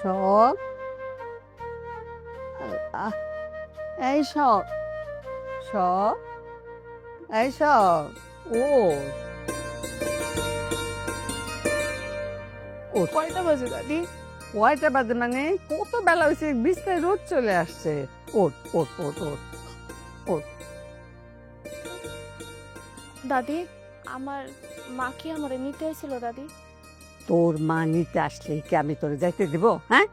সব আল্লাহ, এই সব সব এই সব ও ও কয়টা বাজে দাদি? কয়টা বাজে মানে কত বেলা হয়েছে, বিছনায় রোদ চলে আসছে। ওঠ ওঠ ওঠ ওঠ ওঠ। দাদি, আমার মা কি আমারে নিতে এসেছিল দাদি? তোর মা নিতে আসলে কি আমি তোরে যাইতে দেব? হ্যাঁ,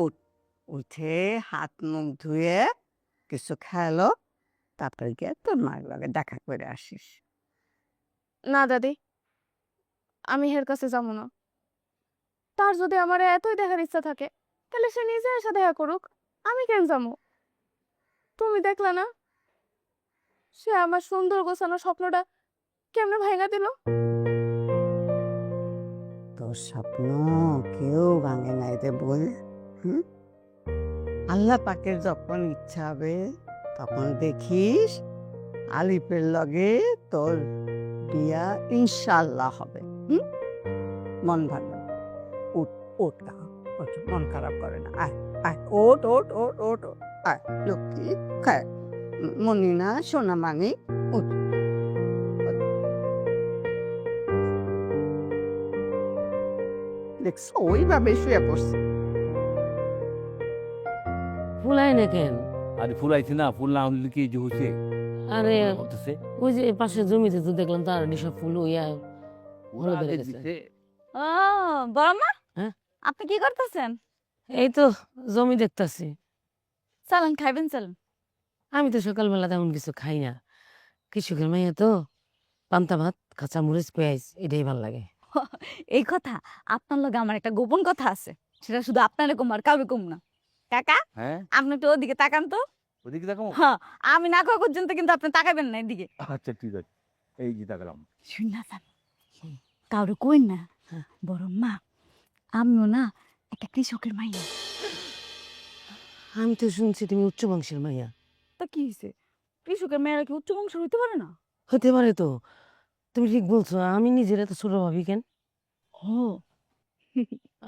উঠ, উঠে হাত মুখ ধুয়ে কিছু খেলো, তারপরে গিয়ে তোর মার লগে দেখা করে আসিস। না দাদি, আমি হের কাছে যাবো না। তার যদি আমার এতই দেখার ইচ্ছা থাকে, তাহলে সে নিজে এসে দেখা করুক। আমি কেন যাবো? তুমি দেখলা না সে আমার সুন্দর গোছানো স্বপ্নটা কেমনে ভাঙা দিল? তোর স্বপ্ন কেউ ভাঙে নাই রে বল। হুম, আল্লাহ পাকের যখন ইচ্ছা হবে তখন দেখিস আলিফের লগে তোর বিয়া ইনশাল্লাহ হবে। হুম, মন ভালো, উঠ ওঠ না, ওঠ, মন খারাপ করে না, আয় আয়, ওঠ ওঠ ওঠ ওঠ ওঠ, আয় লক্ষ্মী, খায় মনি না সোনা মানি, উঠ। দেখছো ওইভাবে শুয়ে পড়ছে। ফুলাই না কেন? আরে ফুল আইছে না, ফুল না হলে কি যে হইছে আরে হতেছে ওই যে পাশে জমিতে তো দেখলাম তার সব ফুল হইয়া ওরা হলুদ হয়ে আগে গেছে। দিছে। ও বড় মা, হ্যাঁ? আপনি কি করতেছেন? এই তো জমি দেখতাছি। চলেন খাইবেন, চলেন। আমি তো সকালবেলা তেমন কিছু খাই না, কৃষকের মাইয়া তো, পান্তা ভাত কাঁচা মরিচ পেঁয়াজ এটাই ভাল লাগে। এই কথা, আপনার লগে আমার একটা গোপন কথা আছে, সেটা শুধু আপনারে কম আর কাউকে কম না। কাকা, হ্যাঁ, আপনি একটু ওদিকে তাকান তো। ওদিকে তাকাও। হ্যাঁ, আমি না খাওয়া পর্যন্ত কিন্তু আপনি তাকাবেন না এদিকে। আচ্ছা ঠিক আছে, এই যে তাকালাম। শুন না যান, কাউরে কইন না। হ্যাঁ। বড় মা, আমিও না একটা কৃষকের মাইয়া। আমি তো শুনছি তুমি উচ্চ বংশের মাইয়া। তা কি হয়েছে? কৃষকের মেয়েরা কি উচ্চ বংশ হইতে পারে না? হতে পারে তো, তুমি ঠিক বলছো। আমি নিজের এত ছোট ভাবি কেন? ও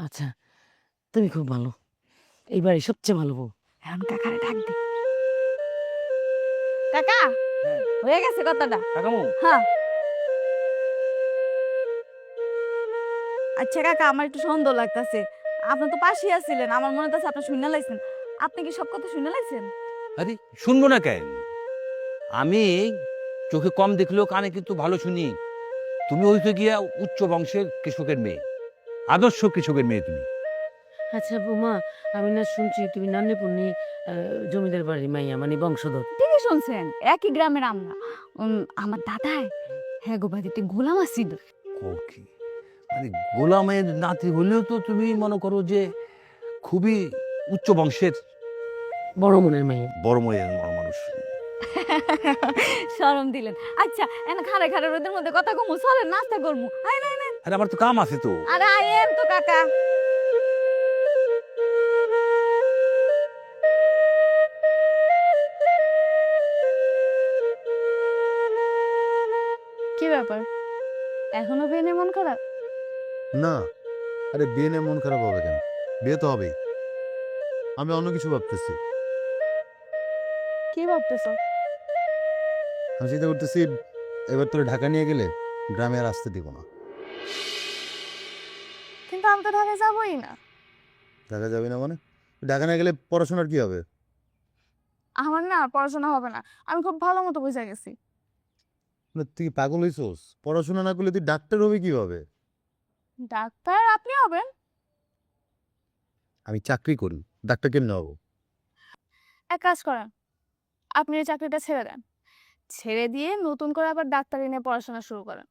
আচ্ছা, তুমি খুব ভালো, এইবারে সবচেয়ে ভালো বউ। এখন কাকারে ডাক দি। কাকা, হ্যাঁ, হয়ে গেছে কথাটা। তাকামো। হ্যাঁ। আচ্ছা কাকা, আমার একটু সন্দেহ লাগতেছে। আপনি তো পাশেই আছিলেন, আমার মনে হচ্ছে আপনি শুনে লাইছেন। আপনি কি সব কথা শুনে লাইছেন? আরে শুনবো না কেন? আমি চোখে কম দেখলেও কানে কিন্তু ভালো শুনি। তুমি হইতে গিয়া উচ্চ বংশের কৃষকের মেয়ে, আদর্শ কৃষকের মেয়ে তুমি। আচ্ছা বৌমা, আমি না শুনছি তুমি নান্নেপুর্নি জমিদার বাড়ির মাইয়া, মানে বংশধর। ঠিকই শুনছেন, একই গ্রামের আমরা। আমার দাদাই হ্যাঁ গো বাড়িতে গোলাম আসিল। কি মানে গোলামের নাতি হলেও তো তুমি মনে করো যে খুবই উচ্চ বংশের বড় মনের মাইয়া। বড় মনের মানুষ। শরম দিলেন। আচ্ছা এনে খারে খারে রোদের মধ্যে কথা কমু, চলেন নাস্তা করমু। আয় না না। আরে আমার তো কাম আছে তো। আরে আয়েন তো কাকা। কি ব্যাপার, এখনো বেনে মন খারাপ? না, আরে বিয়ে নিয়ে মন খারাপ হবে কেন? বিয়ে তো হবেই। আমি অন্য কিছু ভাবতেছি। কি ভাবতেছো? আমি চিন্তা করতেছি এবার তোরে ঢাকা নিয়ে গেলে গ্রামে আর আসতে দিব না। কিন্তু আমি তো ঢাকায় যাবোই না। ঢাকা যাবি না মানে? ঢাকা না গেলে পড়াশোনার কি হবে? আমার না পড়াশোনা হবে না, আমি খুব ভালো মতো বুঝে গেছি। না, তুই কি পাগল হইছস? পড়াশোনা না করলে তুই ডাক্তার হবি কিভাবে? ডাক্তার আপনি হবেন? আমি চাকরি করি, ডাক্তার কেমনে হবো? এক কাজ করেন, আপনি এই চাকরিটা ছেড়ে দেন, ছেড়ে দিয়ে নতুন করে আবার ডাক্তারি নিয়ে পড়াশোনা শুরু করেন।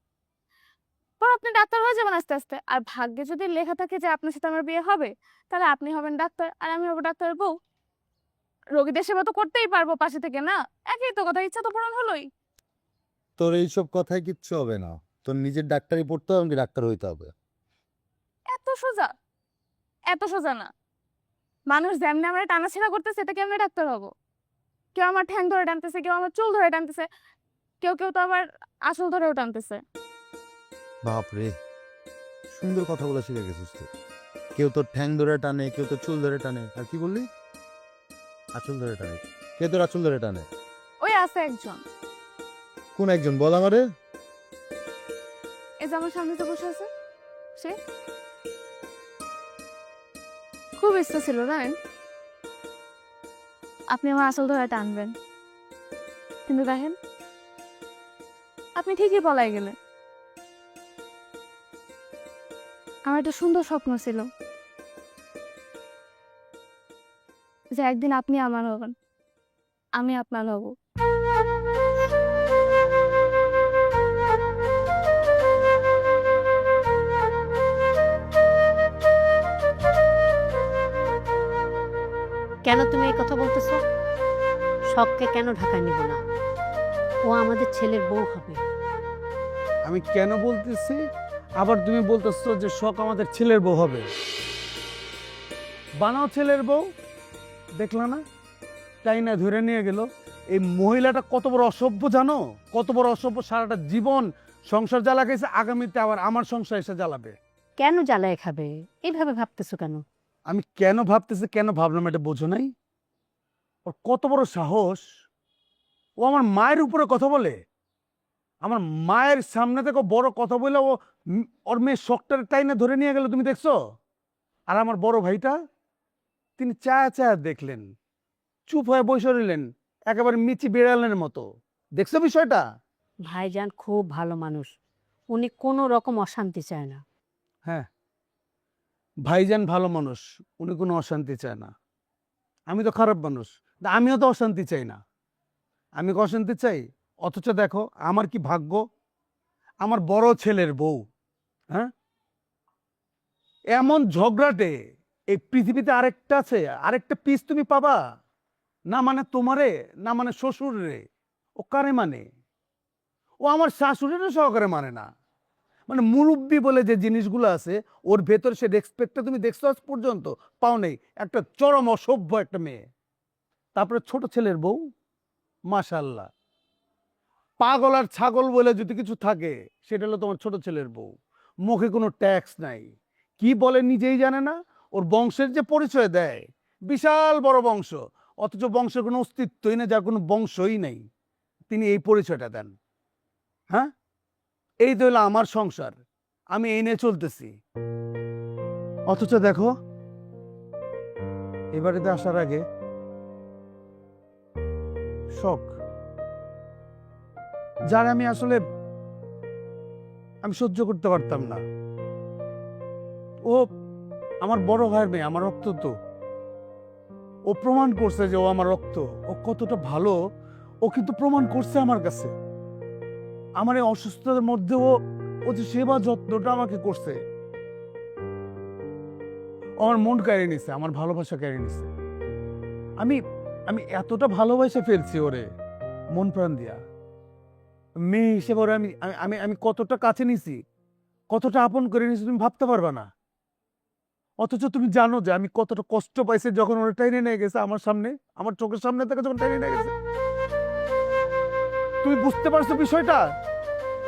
পর আপনি ডাক্তার হয়ে যাবেন আস্তে আস্তে। আর ভাগ্যে যদি লেখা থাকে যে আপনার সাথে আমার বিয়ে হবে, তাহলে আপনি হবেন ডাক্তার আর আমি হবো ডাক্তারের বউ। রোগীদের সেবা তো করতেই পারবো পাশে থেকে, না? একই তো কথা, ইচ্ছা তো পূরণ হলোই। তোর এইসব কথায় কিচ্ছু হবে না। তোর নিজের ডাক্তারি পড়তে হবে, আমাকে ডাক্তার হইতে হবে। এত সোজা? এত সোজা না। মানুষ যেমনি আমরা টানাছেড়া করতেছে, এটা কেমনে ডাক্তার হবো? কেউ আমার ঠ্যাং ধরে টানতেছে, কেউ আমার চুল ধরে টানতেছে, কেউ কেউ তো আবার আসল ধরেও টানতেছে। বাপ রে, সুন্দর কথা বলা শিখে গেছিস তুই। কেউ তোর ঠ্যাং ধরে টানে, কেউ তোর চুল ধরে টানে, আর কি বললি? আঁচল ধরে টানে। কে তোর আঁচল ধরে টানে? ওই আছে একজন, কোন একজন বল আমারে? এই যে আমার সামনে তো বসে আছে সে। খুব ইচ্ছা ছিল জানেন আপনি আমার আসল ধরে টানবেন, কিন্তু দেখেন আপনি ঠিকই পলাই গেলেন। আমার একটা সুন্দর স্বপ্ন ছিল যে একদিন আপনি আমার হবেন, আমি আপনার হব। কেন তুমি এই কথা বলতেছো? শখকে কেন ঢাকায় নিব না? ও আমাদের ছেলের বউ হবে। আমি কেন বলতেছি, আবার তুমি বলতেছো যে শখ আমাদের ছেলের বউ হবে? বানাও ছেলের বউ, দেখলা না তাই না ধরে নিয়ে গেল। এই মহিলাটা কত বড় অসভ্য জানো, কত বড় অসভ্য। সারাটা জীবন সংসার জ্বালা গেছে, আগামীতে আবার আমার সংসার এসে জ্বালাবে। কেন জ্বালায় খাবে? এইভাবে ভাবতেছো কেন? আমি কেন ভাবতেছি, কেন ভাবলাম এটা বোঝো নাই? ওর কত বড় সাহস, ও আমার মায়ের উপরে কথা বলে। আমার মায়ের সামনে থেকে বড় কথা বলে ও ওর মেয়ে শখটার টাইনে ধরে নিয়ে গেল, তুমি দেখছো? আর আমার বড় ভাইটা তিনি চায়া চায়া দেখলেন, চুপ হয়ে বসে রইলেন একেবারে মিচি বিড়ালের মতো। দেখছো বিষয়টা? ভাইজান খুব ভালো মানুষ, উনি কোনো রকম অশান্তি চায় না। হ্যাঁ, ভাইজান ভালো মানুষ, উনি কোনো অশান্তি চায় না। আমি তো খারাপ মানুষ, আমিও তো অশান্তি চাই না। আমি কি অশান্তি চাই? অথচ দেখো আমার কি ভাগ্য, আমার বড় ছেলের বউ। হ্যাঁ, এমন ঝগড়াটে এই পৃথিবীতে আরেকটা আছে, আরেকটা পিস তুমি পাবা না? মানে তোমারে, না মানে শ্বশুর রে, ও কারে মানে? ও আমার শাশুড়িরও সহকারে মানে না। মানে মুরব্বি বলে যে জিনিসগুলো আছে ওর ভেতর, সে রেসপেক্টটা তুমি দেখছো আজ পর্যন্ত? পাও নেই। একটা চরম অসভ্য একটা মেয়ে। তারপরে ছোট ছেলের বউ, মাশাআল্লাহ, পাগল আর ছাগল বলে যদি কিছু থাকে সেটা হলো তোমার ছোট ছেলের বউ। মুখে কোনো ট্যাক্স নাই, কি বলে নিজেই জানে না। ওর বংশের যে পরিচয় দেয়, বিশাল বড় বংশ, অথচ বংশের কোনো অস্তিত্বই না, যার কোনো বংশই নেই, তিনি এই পরিচয়টা দেন। হ্যাঁ, এই তো হলো আমার সংসার, আমি এই নিয়ে চলতেছি। অথচ দেখো এই বাড়িতে আসার আগে শখ, যার আমি আসলে আমি সহ্য করতে পারতাম না। ও আমার বড় ভাইয়ের মেয়ে, আমার রক্ত তো। ও প্রমাণ করছে যে ও আমার রক্ত, ও কতটা ভালো ও কিন্তু প্রমাণ করছে আমার কাছে। আমার এই অসুস্থতার মধ্যে ও যে সেবা যত্নটা আমাকে করছে, আমার মন কেড়ে নিছে, আমার ভালোবাসা কেড়ে নিছে। আমি আমি এতটা ভালোবাসে ফেলছি ওরে মন প্রাণ দিয়া। মেয়ে হিসেবে ওরে আমি আমি আমি কতটা কাছে নিছি, কতটা আপন করে নিছি তুমি ভাবতে পারবা না। অথচ তুমি জানো যে আমি কতটা কষ্ট পাইছি যখন ওরা টেনে নিয়ে গেছে আমার সামনে, আমার চোখের সামনে থেকে যখন টেনে নিয়ে গেছে। তুমি বুঝতে পারছো বিষয়টা?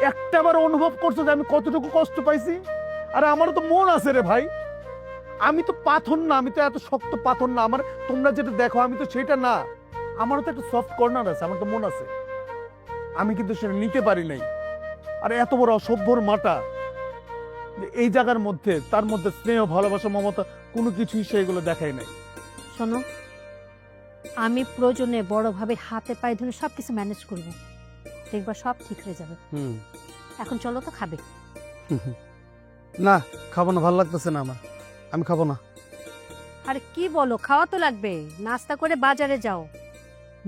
একটাবার অনুভব করছো যে আমি কতটুকু কষ্ট পাইছি? আরে আমারও তো মন আছে রে ভাই, আমি তো পাথর না, আমি তো এত শক্ত পাথর না। আমার তোমরা যেটা দেখো আমি তো সেটা না, আমারও তো একটা সফট কর্নার আছে, আমার তো মন আছে। আমি কিন্তু সেটা নিতে পারি নাই। আর এত বড় অসভ্যর মাটা এই জায়গার মধ্যে, তার মধ্যে স্নেহ, ভালোবাসা, মমতা কোনো কিছুই সেগুলো দেখায় নাই। শোনো, আমি প্রয়োজনে বড়ভাবে হাতে পায়ে ধরে সবকিছু ম্যানেজ করব, দেখবা সব ঠিক হয়ে যাবে। এখন চলো তো, খাবে? না, খাবো না, ভালো লাগতেছে না আমার, আমি খাবো না। আরে কি বলো, খাওয়া তো লাগবে। নাস্তা করে বাজারে যাও,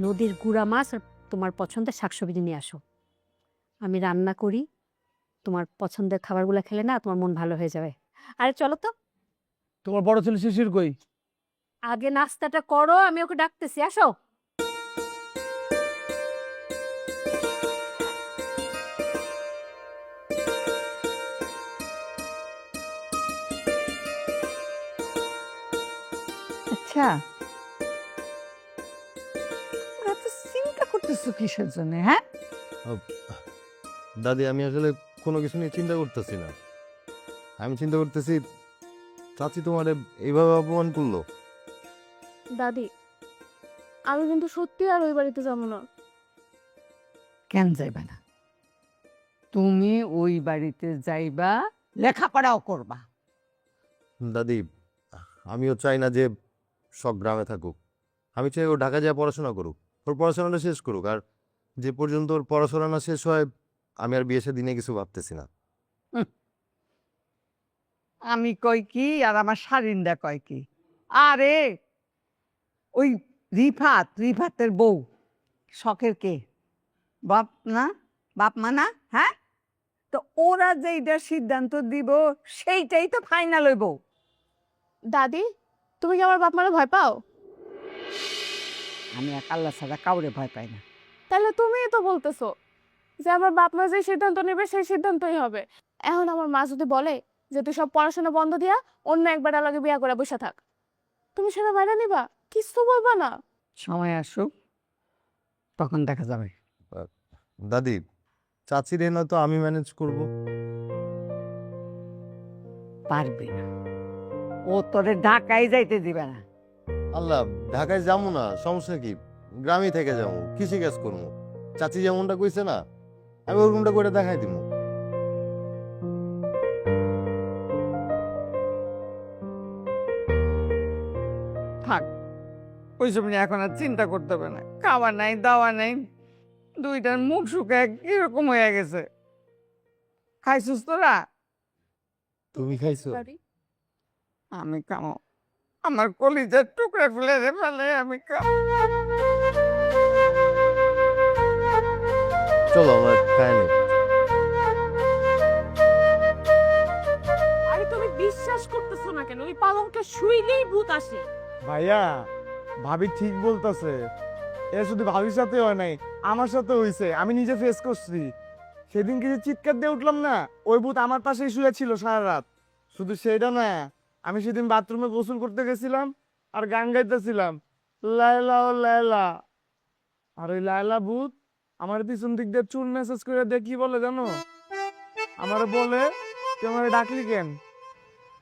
নদীর গুড়া মাছ আর তোমার পছন্দের শাকসবজি নিয়ে আসো। আমি রান্না করি, তোমার পছন্দের খাবারগুলো খেলে না তোমার মন ভালো হয়ে যাবে। আরে চলো তো, তোমার বড় ছেলে শিশির কই? আগে নাস্তাটা করো, আমি ওকে ডাকতেছি, আসো। আচ্ছা, এত চিন্তা করতেছো কিসের জন্য? হ্যাঁ, দাদি, আমি আসলে কোনো কিছু নিয়ে চিন্তা করতেছি না। আমি চিন্তা করতেছি চাচি তোমারে এইভাবে অপমান করলো? দাদি, আমি কিন্তু সত্যি আর ওই বাড়িতে যাবো না। কেন যাইবা না? তুমি ওই বাড়িতে যাইবা, লেখাপড়াও করবা। দাদি, আমিও চাই না যে সব গ্রামে থাকুক। আমি চাই ও ঢাকা যায় পড়াশোনা করুক, ওর পড়াশোনাটা শেষ করুক। আর যে পর্যন্ত ওর পড়াশোনা না শেষ হয়, আমি আর বিয়ে দিনে কিছু ভাবতেছি না। আমি কই কি আর আমার শারিন্দা কয় কি? আরে ওই রিফাতের বউ শখের কে? বাপ না? বাপ মা না? হ্যাঁ, তো ওরা যেইটা সিদ্ধান্ত দিব সেইটাই তো ফাইনাল হইব। দাদি, তুমি কি আমার বাপ মারে ভয় পাও? আমি এক আল্লাহ ছাড়া কাউরে ভয় পাই না। তাহলে তুমিই তো বলতেছো যে আমার বাপ মা যে সিদ্ধান্ত নেবে সেই সিদ্ধান্তই হবে। এখন আমার মা যদি বলে যে তুই সব পড়াশোনা বন্ধ দিয়া অন্য একবার আলাদা বিয়া করে বসে থাক, তুমি সেটা বাইরে নিবা? কিছু বলবা না? সময় আসুক, তখন দেখা যাবে। দাদি, চাচির এনে তো আমি ম্যানেজ করব। পারবে না, ও তোরে ঢাকায় যাইতে দিবে না। আল্লাহ, ঢাকায় যাবো না, সমস্যা কি? গ্রামে থেকে যাবো, কৃষি কাজ করবো। চাচি যেমনটা কইছে না, আমি ওরকমটা করে দেখাই দিব। থাক, ওইসব নিয়ে এখন আর চিন্তা করতে হবে না। খাওয়া নাই, দাওয়া নাই, দুইটার মুখ শুকায় কিরকম হয়ে গেছে। খাইছিস তোরা? তুমি খাইছো? দাদি, আমি খামো। আমার কলিজার টুকরা ফেলে রে ফেলে, আমি খাবো। চলো আমরা খাই নি। আরে তুমি বিশ্বাস করতেছো না কেন? ওই পালঙ্কে শুইলেই ভূত আসে। ভাইয়া, ভাবি ঠিক বলতেছে। এ শুধু ভাবির সাথে হয় নাই, আমার সাথে হইছে। আমি নিজে ফেস করছি। সেদিন কিছু চিৎকার দিয়ে উঠলাম না, ওই ভূত আমার পাশেই শুয়ে ছিল সারা রাত। শুধু সেইটা না, আমি সেদিন বাথরুমে গোসল করতে গেছিলাম আর গান গাইতেছিলাম, লায়লা ও লায়লা। আর ওই লায়লা ভূত আমার পিছন দিক দিয়ে চুল মেসেজ করে দিয়ে কি বলে জানো? আমার বলে, তুই আমার ডাকলি কেন?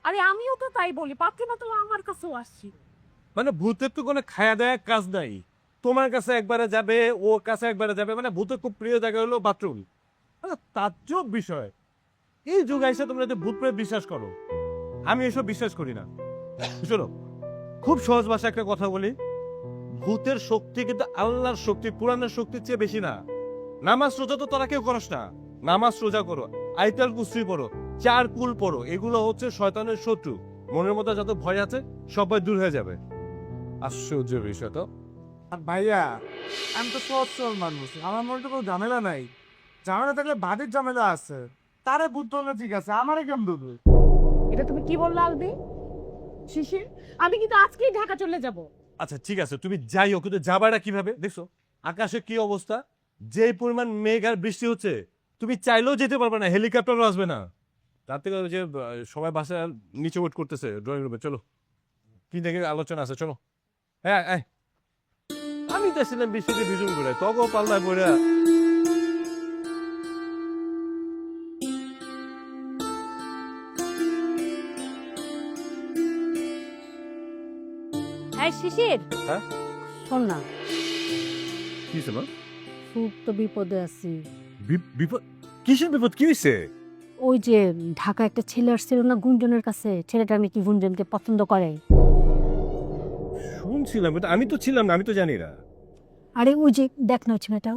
আরে আমিও তো তাই বলি, পাত্রীমা তো আমার কাছেও আসছি। মানে ভূতের তো কোনো খায়া দেয়া কাজ নাই। তোমার কাছে একবারে যাবে, ওর কাছে একবারে যাবে। মানে ভূতের খুব প্রিয় জায়গা হলো বাথরুম। তাজ্জব বিষয়, এই যুগে এসে তোমরা যে ভূত প্রেত বিশ্বাস করো, আমি এসব বিশ্বাস করি না। শোনো, খুব সহজ ভাষা একটা কথা বলি, ভূতের শক্তি কিন্তু আল্লাহর শক্তি, পুরাণের শক্তির চেয়ে বেশি না। নামাজ রোজা তো তোরা কেউ করস না। নামাজ রোজা করো, আইতাল কুসরি পড়ো, চার কুল পড়ো, এগুলো হচ্ছে শয়তানের শত্রু। মনের মধ্যে যত ভয় আছে সবাই দূর হয়ে যাবে। আশ্চর্য বিষয় তো। আর ভাইয়া, আমি তো সহজ সরল মানুষ, আমার মনে তো কোনো ঝামেলা নাই। ঝামেলা থাকলে বাড়ির ঝামেলা আছে, তারে বুদ্ধ হলে ঠিক আছে, আমারে কেমন দুধ? এটা তুমি কি বললা আলবি? শিশির, আমি কিন্তু আজকেই ঢাকা চলে যাব। আচ্ছা ঠিক আছে, তুমি যাই হোক, কিন্তু যাবাটা কিভাবে? দেখছো আকাশে কি অবস্থা, যে পরিমাণ মেঘ আর বৃষ্টি হচ্ছে, তুমি চাইলেও যেতে পারবে না, হেলিকপ্টারও আসবে না। তার থেকে ওই যে সবাই বাসায় নিচে ওয়েট করতেছে ড্রয়িং রুমে, চলো কি দেখে আলোচনা আছে, চলো। হ্যাঁ আমি তো ছিলাম বৃষ্টিতে ভিজুন করে, তগো পাল্লায় পড়ে। এই শিশির, হ্যাঁ? শোন না, কি ছিল? খুব তো বিপদে আছি। বিপদ? কিসের বিপদ? কি হয়েছে? ওই যে ঢাকা একটা ছেলে আসছিল না গুঞ্জনের কাছে, ছেলেটা নাকি গুঞ্জনকে পছন্দ করে। শুনছিলাম, কিন্তু আমি তো ছিলাম না, আমি তো জানি না। আরে ওই যে দেখ না ওই ছেলেটা,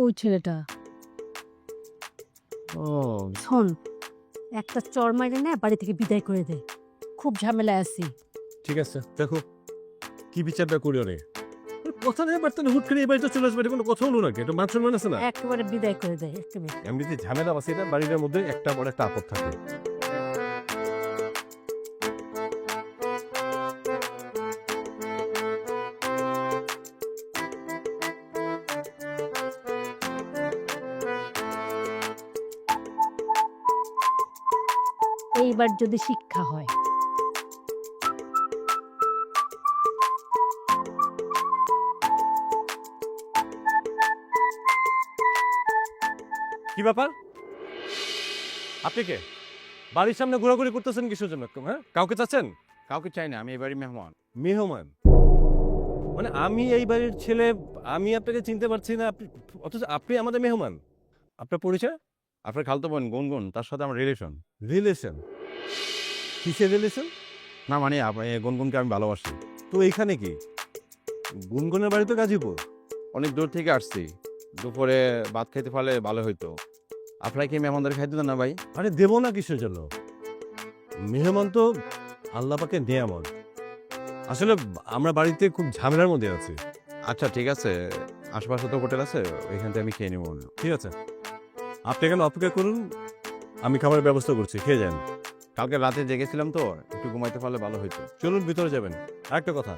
ওই ছেলেটা। ও শোন, একটা চর মাইরে না বাড়ি থেকে বিদায় করে দে, খুব ঝামেলায় আছি। ঠিক আছে, দেখো কি বিচারটা করি। রে কথা নেই, বার্তা হুট করে এই বাড়িতে চলে আসবে, এটা কোনো কথা হলো নাকি? এটা মান সম্মান আছে না? একেবারে বিদায় করে দে একেবারে। এমনিতে ঝামেলা আছে, এটা বাড়িটার মধ্যে একটা পর একটা আপদ থাকে। এইবার যদি শিক্ষা হয়। কি ব্যাপার? আপনি কে? বাড়ির সামনে ঘোরাঘুরি করতেছেন কিসের জন্য? হ্যাঁ, কাউকে চাচ্ছেন? কাউকে চাই না, আমি এবারই মেহমান। মেহমান মানে আমি এই বাড়ির ছেলে, আমি আপনাকে চিনতে পারছি না, অথচ আপনি আমাদের মেহমান। আপনার পরিচয়? আপনার খালতো বোন গুনগুন, তার সাথে আমার রিলেশন। রিলেশন? কিসের রিলেশন? না মানে গুনগুনকে আমি ভালোবাসি। তো এইখানে কি? গুনগুনের বাড়ি তো গাজীপুর। অনেক দূর থেকে আসছি, দুপুরে ভাত খাইতে পারলে ভালো হইতো। আপনারা কি মেহমানদের খাইতে দেন না ভাই? আরে দেবো না কিসের জন্য? মেহমান তো আল্লাহ পাকের নিয়ামত। আসলে আমরা বাড়িতে খুব ঝামেলার মধ্যে আছি। আচ্ছা ঠিক আছে, আশেপাশে তো হোটেল আছে, ওইখান থেকে আমি খেয়ে নেবো। ঠিক আছে, আপনি এখানে অপেক্ষা করুন, আমি খাবারের ব্যবস্থা করছি, খেয়ে যান। কালকে রাতে জেগেছিলাম তো, একটু ঘুমাইতে পারলে ভালো হইতো। চলুন ভিতরে যাবেন। একটা কথা,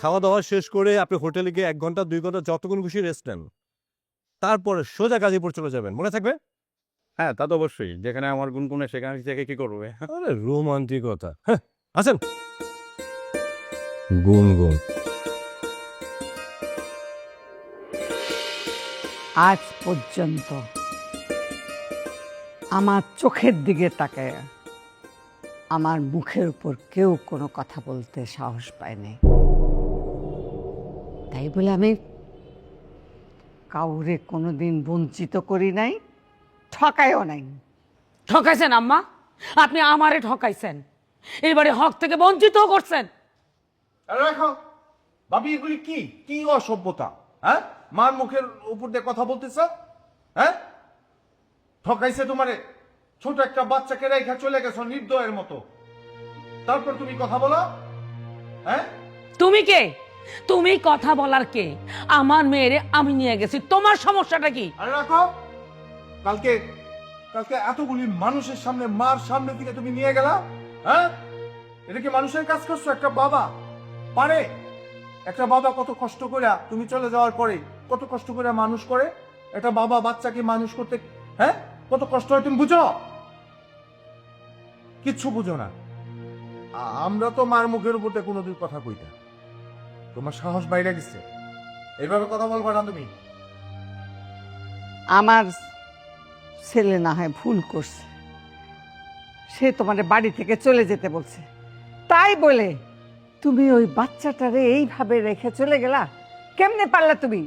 খাওয়া দাওয়া শেষ করে আপনি হোটেলে গিয়ে 1 ঘন্টা 2 ঘন্টা যতক্ষণ খুশি রেস্ট নেন, তারপরে সোজা গাজীপুর চলে যাবেন, মনে থাকবে? হ্যাঁ তা তো অবশ্যই, যেখানে আমার গুনগুনে সেখানে থেকে কি করবে? আরে রোমান্টিকতা। হ্যাঁ, আসেন। গুনগুন আজ পর্যন্ত আমার চোখের দিকে তাকায় আমার মুখের উপর কেউ কোনো কথা বলতে সাহস পায়নি। তাই বলে আমি কাউরে কোনোদিন বঞ্চিত করি নাই, ঠকাইও নাই। ঠকাইছেন আম্মা, আপনি আমারে ঠকাইছেন, এবারে হক থেকে বঞ্চিত করছেন। রাখো ভাবি, এগুলি কি কি অসভ্যতা? হ্যাঁ, মার মুখের উপর দিয়ে কথা বলতেছ? হ্যাঁ, ঠকাইছে তোমারে? ছোট একটা বাচ্চাকে রেখা চলে গেছো নির্দয়ের মতো, তারপর তুমি কথা বলো? হ্যাঁ, তুমি কে? তুমি কথা বলার কে? আমার মেয়েরে আমি নিয়ে গেছি, তোমার সমস্যাটা কি? আরে রাখো, কালকে কালকে এতগুলি মানুষের সামনে, মার সামনে থেকে তুমি নিয়ে গেলা? হ্যাঁ, এটা কি মানুষের কাজ করছো? একটা বাবা পারে? একটা বাবা কত কষ্ট করে তুমি চলে যাওয়ার পরে কত কষ্ট করে মানুষ করে একটা বাবা বাচ্চাকে মানুষ করতে, হ্যাঁ কত কষ্ট হয় তুমি বুঝো? কিচ্ছু বুঝো না। আমরা তো মার মুখের উপর কোনোদিন কথা কই না। তোমার সাহস বাইরে গেছে, এইভাবে কথা বলবা না তুমি। আমার ছেলে না হয় ভুল করছে, সে তোমার বাড়ি থেকে চলে যেতে বলছে, তাই বলে তুমি ওই বাচ্চাটারে এইভাবে রেখে চলে গেলা? কেমনে পারলা তুমি?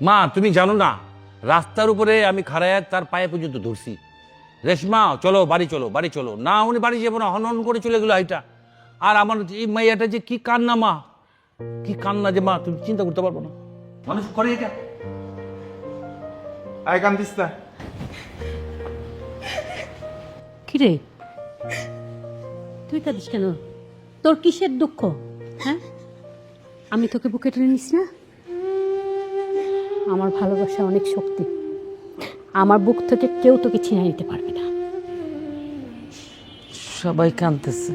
মা তুমি জানো না, রাস্তার উপরে আমি খাড়ায় তার পায়ে পর্যন্ত ধরছি, রেশমা চলো বাড়ি চলো, বাড়ি চলো। না উনি বাড়ি যাবো না, হন হন করে চলে গেলো এইটা। আর আমার এই মাইয়াটা যে কি কান্না মা, কি কান্না যে মা, তুমি চিন্তা করতে পারবো না। মানুষ করে এটা? আয় কান্দিস না। কিরে, তুই কাঁদিস কেন? তোর কিসের দুঃখ? হ্যাঁ, আমি তোকে বুকে টেনে নিস না? আমার ভালোবাসা অনেক শক্তি, আমার বুক থেকে কেউ তোকে ছিনিয়ে নিতে পারবে না। সবাই কাঁদতেছে,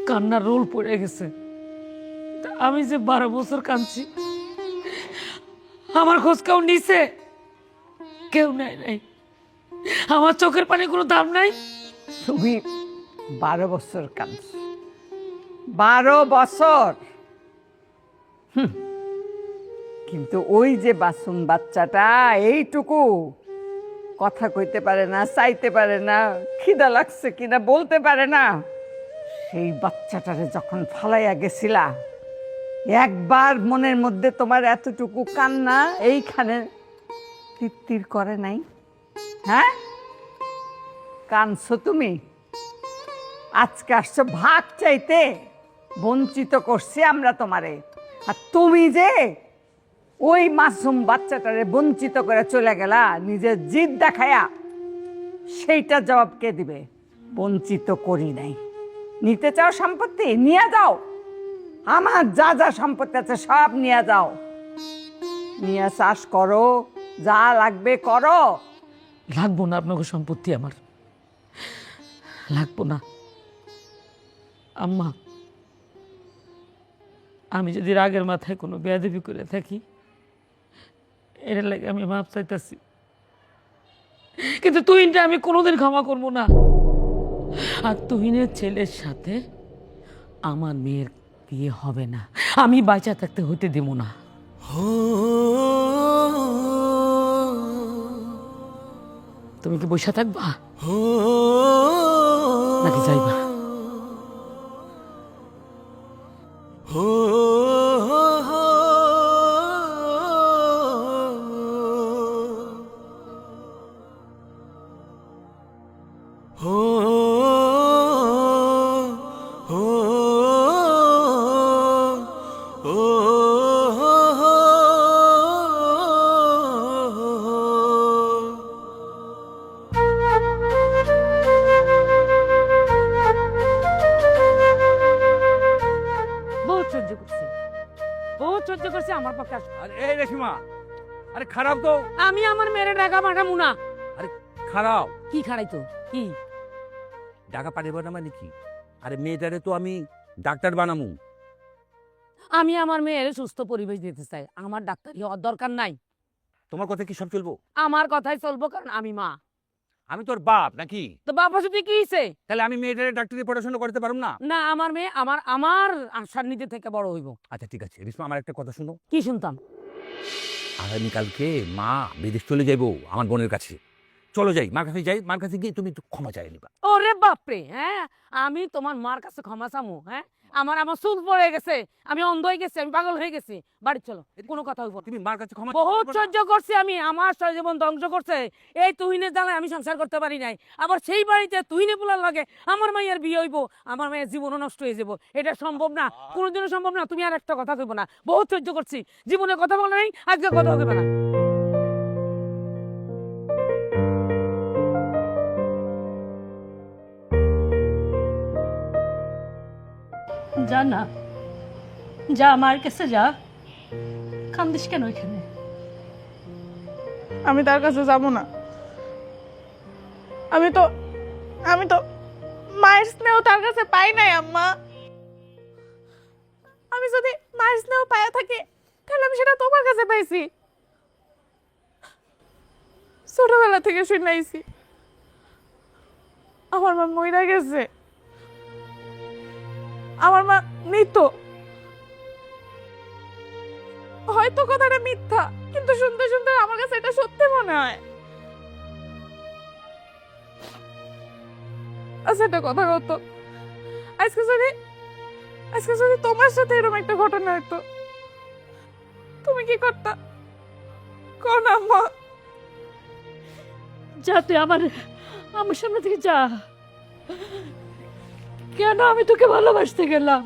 কান্নার রোল পড়ে গেছে। তা আমি যে 12 বছর কাঁদছি, আমার খোঁজ কেউ নিছে? কেউ নেয় নাই। আমার চোখের পানি কোনো দাম নাই। তুমি 12 বছর কাঁদছ, 12 বছর। কিন্তু ওই যে বাসুম বাচ্চাটা, এইটুকু কথা কইতে পারে না, চাইতে পারে না, খিদা লাগছে কিনা বলতে পারে না, সেই বাচ্চাটারে যখন ফালাইয়া গেছিলা, একবার মনের মধ্যে তোমার এতটুকু কান্না এইখানে তিরতির করে নাই? হ্যাঁ, কাঁদছো তুমি? আজকে আসছো ভাগ চাইতে, বঞ্চিত করছি আমরা তোমারে। আর তুমি যে ওই মাসুম বাচ্চাটারে বঞ্চিত করে চলে গেলা নিজের জিদ দেখায়া, সেইটার জবাব কে দিবে? বঞ্চিত করি নাই। নিতে চাও সম্পত্তি, নিয়ে যাও। আমার যা যা সম্পত্তি আছে সব নিয়ে যাও, নিয়ে চাষ করো, যা লাগবে করো। লাগবো না আপনাকে সম্পত্তি, আমার লাগবো না। আম্মা, আমি যদি রাগের মাথায় কোনো বেয়াদবি করে থাকি, এর লাগে আমি মাপ চাইতেছি, কিন্তু তুহিনটা আমি কোনোদিন ক্ষমা করবো না। আর তুহিনের ছেলের সাথে আমার মেয়ের বিয়ে হবে না, আমি বাঁচা থাকতে হতে দেব না। তুমি কি বসে থাকবা নাকি যাইবা? বহুত সহ্য করছি, বহুত সহ্য করছি, আমার পক্ষে আরে এই রেশমা, আরে খারাপ তো, আমি আমার মেয়ের টাকা পাঠাবো না। খারাপ কি খারাইতো কি? টাকা পাঠাবো না মানে কি? আরে মেয়েটারে তো আমি ডাক্তার বানামু। আমি আমার মেয়ের সুস্থ পরিবেশ দিতে চাই, আমার ডাক্তারি হওয়ার দরকার নাই। তোমার কথা কি সব চলবো? আমার কথাই চলবো, কারণ আমি মা। আমি তোর বাপ নাকি? তো বাবা যদি কি হইছে? তাহলে আমি মেয়েটারে ডাক্তারি পড়াশোনা করতে পারবো না? না, আমার মেয়ে আমার আমার সান্নিধ্যে থেকে বড় হইব। আচ্ছা ঠিক আছে রেশমা, আমার একটা কথা শুনো। কি শুনতাম? আগামীকালকে মা বিদেশ চলে যাইবো আমার বোনের কাছে। চলো যাই, মার কাছে যাই, মার কাছে গিয়ে তুমি একটু ক্ষমা চাই নিবা। ওরে বাপরে, হ্যাঁ আমি তোমার মার কাছে ক্ষমা চামু? হ্যাঁ, আমার আমার চুল পড়ে গেছে, আমি অন্ধ হয়ে গেছি, আমি পাগল হয়ে গেছি। বাড়ি চলো, কোনো কথা হইব না। তুমি মার কাছে ক্ষমা বহুত সহ্য করছি আমি, আমার জীবন ধ্বংস করছে এই তুহিনের জ্বালায়, আমি সংসার করতে পারি নাই। আবার সেই বাড়িতে তুহিনে পোলার লাগে আমার মায়ের বিয়ে হইব, আমার মায়ের জীবনও নষ্ট হয়ে যাব। এটা সম্ভব না, কোনোদিনও সম্ভব না। তুমি আর একটা কথা কইব না, বহুত সহ্য করছি, জীবনে কথা বলে নাই, আজকে কথা কইবে না। যা না, যা আমার কাছে যা, কান্দিস কেন ওইখানে? আমি তার কাছে যাব না। আমি তো মায়ের স্নেহ তার কাছে পাই নাই আম্মা। আমি যদি মায়ের স্নেহ পায়া থাকি তাহলে আমি সেটা তোমার কাছে পাইছি। ছোটবেলা থেকে শুনাইছি আমার মা মইরা গেছে, আমার মা মৃত। হয়তো কথাটা মিথ্যা, কিন্তু শুনতে শুনতে আমার কাছে এটা সত্যি মনে হয়। আচ্ছা একটা কথা কত, আজকে যদি তোমার সাথে এরকম একটা ঘটনা হতো, তুমি কি করতা? কোন আম্মা? যা তুই আমার সামনে থেকে যা। কেন আমি তোকে ভালোবাসতে গেলাম?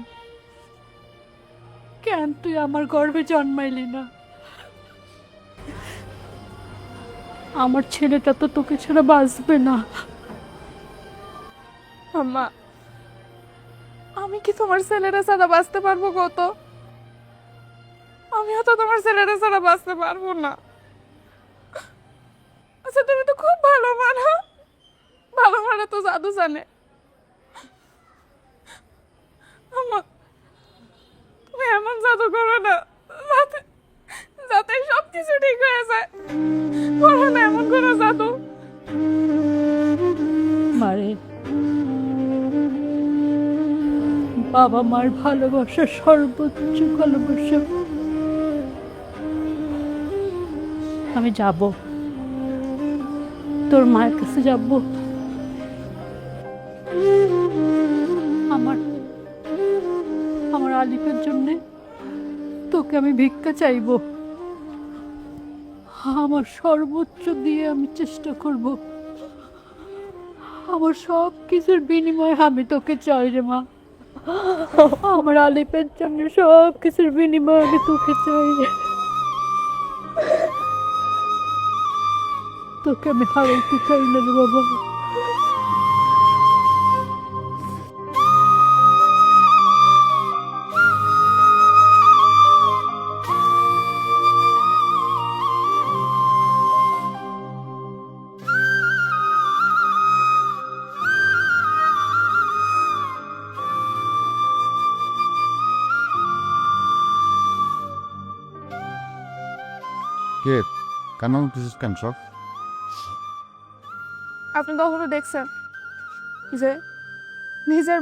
কেন তুই আমার গর্ভে জন্মাইলি না? আমার ছেলেটা তো তোকে ছাড়া বাঁচবে না। আম্মা, আমি কি তোমার ছেলেরা ছাড়া বাঁচতে পারবো কত? আমিও তো তোমার ছেলেরা ছাড়া বাঁচতে পারবো না। আচ্ছা তুমি তো খুব ভালো মানা, ভালো মানা তো জাদু জানে। আম্মা, তুমি এমন জাদু করো না যাতে সবকিছু ঠিক হয়ে যায়। করো না এমন কোনো জাদু। মারে, বাবা মার ভালোবাসা সর্বোচ্চ ভালোবাসা। আমি যাব, তোর মায়ের কাছে যাব। আমার আলিফের জন্যে তোকে আমি ভিক্ষা চাইবো। আমার সর্বোচ্চ দিয়ে আমি চেষ্টা করব। আমার সব কিছুর বিনিময়ে আমি তোকে চাই রে মা। আমার আলিফের জন্য সব কিছুর বিনিময়ে আমি তোকে চাই রে। তোকে আমি হারাইতে চাই না রে বাবা। কে কেন কেন সব? আপনি কখনো দেখছেন যে নিজের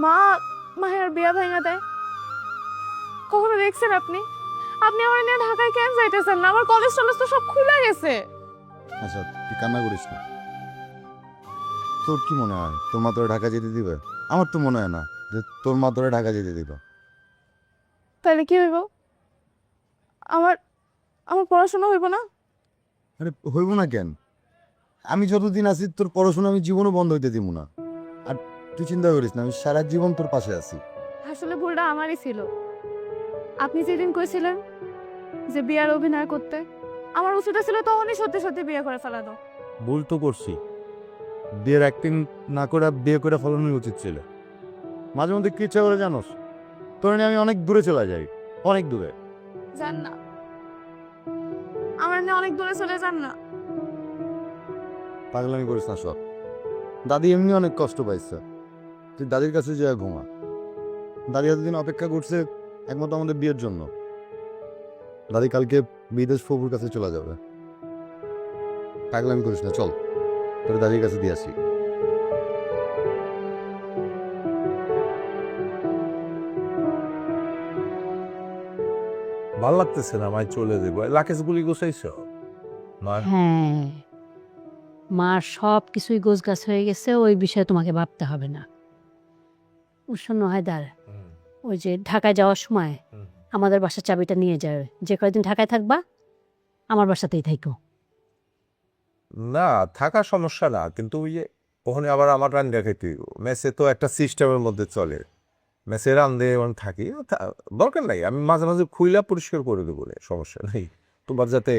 মা মায়ের বিয়া ভাঙা দেয়? কখনো দেখছেন আপনি? আপনি আমার নিয়ে ঢাকায় কেন যাইতেছেন না? আমার কলেজ টলেজ তো সব খুলে গেছে। আচ্ছা তুই কান্না করিস না। তোর কি মনে হয় তোর মা তোরে ঢাকা যেতে দিবে? আমার তো মনে হয় না যে তোর মা তোরে ঢাকা যেতে দিবে। তাহলে কি হইব? আমার আমার পড়াশোনা হইব না? আরে হইব না কেন? আমি যতদিন আছি তোর পড়াশোনা আমি জীবনও বন্ধ হইতে দিব না। আর তুই চিন্তা করিস না, আমি সারা জীবন তোর পাশে আছি। আসলে ভুলটা আমারই ছিল। আপনি যেদিন কইছিলেন যে বিয়ার অভিনয় করতে, আমার উচিত ছিল তখনই সত্যি সত্যি বিয়ে করে ফেলানো। ভুল তো করছি, বিয়ের অ্যাক্টিং না করে বিয়ে করে ফলানোই উচিত ছিল। মাঝে মধ্যে কি ইচ্ছা করে জানোস, তোর নিয়ে আমি অনেক দূরে চলে যাই, অনেক দূরে। যান না, আমার নিয়ে অনেক দূরে চলে যান না। পাগলামি করিস না সব। দাদি এমনি অনেক কষ্ট পাইছে, তুই দাদির কাছে যা ঘুমা। দাদি এতদিন অপেক্ষা করছে একমাত্র আমাদের বিয়ের জন্য। দাদি কালকে বিদেশ ফুপুর কাছে চলে যাবে। পাগলামি করিস না, চল তোর দাদির কাছে দিয়ে আসি। ভাল লাগতেছে না, মাই চলে দেবো। লাকেশ গুলি গোছাইছ? হ্যাঁ, মার সব কিছুই গোছগাছ হয়ে গেছে, ওই বিষয়ে তোমাকে ভাবতে হবে না। শোনো হায়দার, ওই যে ঢাকায় যাওয়ার সময় আমাদের বাসার চাবিটা নিয়ে যাবে। যে কয়দিন ঢাকায় থাকবা আমার বাসাতেই থাইকো। না, থাকা সমস্যা না, কিন্তু ওই যে ওখানে আবার আমার রান দেখাইতে মেসে তো একটা সিস্টেমের মধ্যে চলে। মেসে রান্ধে থাকি, দরকার নাই, আমি মাঝে মাঝে খুইলা পরিষ্কার করে দেবো, সমস্যা নেই। তোমার যাতে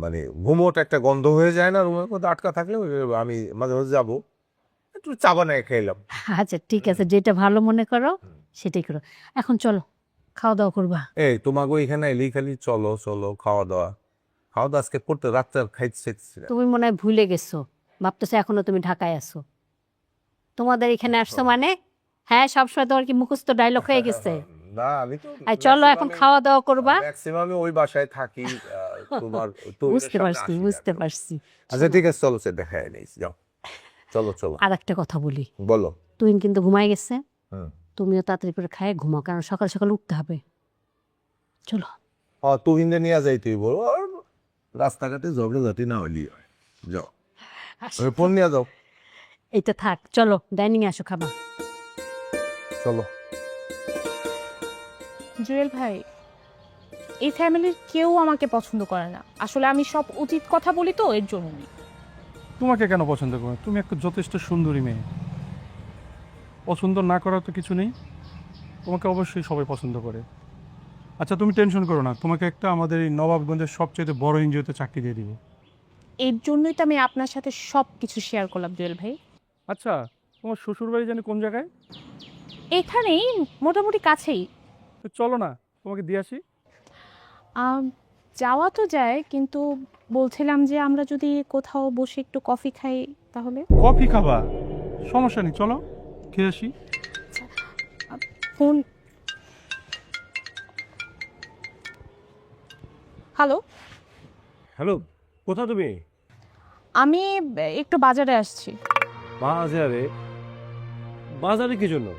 মানে ঘুমোট একটা গন্ধ হয়ে যায় না রুমের মধ্যে আটকা থাকলে, আমি মাঝে মাঝে যাবো, একটু চা বানায় খেলাম। আচ্ছা ঠিক আছে, যেটা ভালো মনে করো সেটাই করো। এখন চলো খাওয়া দাওয়া করবা। এই তোমাকে এখানে এলেই খালি চলো চলো, খাওয়া দাওয়া আজকে করতে রাত্রে আর খাইতে। তুমি মনে হয় ভুলে গেছো, ভাবতেছো এখনো তুমি ঢাকায় আছো। তোমাদের এখানে আসছো মানে হ্যাঁ সবসময় তোমার কি মুখস্থ ডায়লগ হয়ে গেছে? না, আমি তো চলো এখন খাওয়া দাওয়া করবা। ম্যাক্সিমামে ওই বাসায় থাকি। তোমার বুঝতে পারছি বুঝতে পারছি। আচ্ছা ঠিক আছে, চলো সে দেখা নেই, যাও চলো চলো। আর একটা কথা বলি, বলো। তুই কিন্তু ঘুমাই গেছে, হুম। তুমিও তাড়াতাড়ি করে খায় ঘুমাও, কারণ সকাল সকাল উঠতে হবে। চলো। তুহিনকে নিয়ে যাই, তুই বলো, আর রাস্তাঘাটে ঝগড়াঝাটি না হইলি হয়, যাও ওই ফোন নিয়ে যাও। এইটা থাক, চলো ডাইনিং আসো খাবা। চলো। জুয়েল ভাই, এই ফ্যামিলির কেউ আমাকে পছন্দ করে না। আসলে আমি সব উচিত কথা বলি তো, এর জন্যই। তোমাকে কেন পছন্দ করে? তুমি একটা যথেষ্ট সুন্দরী মেয়ে, পছন্দ না করার তো কিছু নেই। তোমাকে অবশ্যই সবাই পছন্দ করে। আচ্ছা তুমি টেনশন করো না, তোমাকে একটা আমাদের এই নবাবগঞ্জের সবচেয়ে বড় এনজিওতে চাকরি দিয়ে দিব। এর জন্যই তো আমি আপনার সাথে সব কিছু শেয়ার করলাম জুয়েল ভাই। আচ্ছা তোমার শ্বশুর বাড়ি জানি কোন জায়গায়? এখানেই মোটামুটি কাছেই। তো চলো না তোমাকে দিয়ে আসি। যাওয়া তো যায়, কিন্তু বলছিলাম যে আমরা যদি কোথাও বসে একটু কফি খাই তাহলে। কফি খাবা? সমস্যা নেই, চলো খেয়ে আসি। ফোন। হ্যালো হ্যালো, কোথা তুমি? আমি একটু বাজারে আসছি। বাজারে? বাজারে কি জন্য?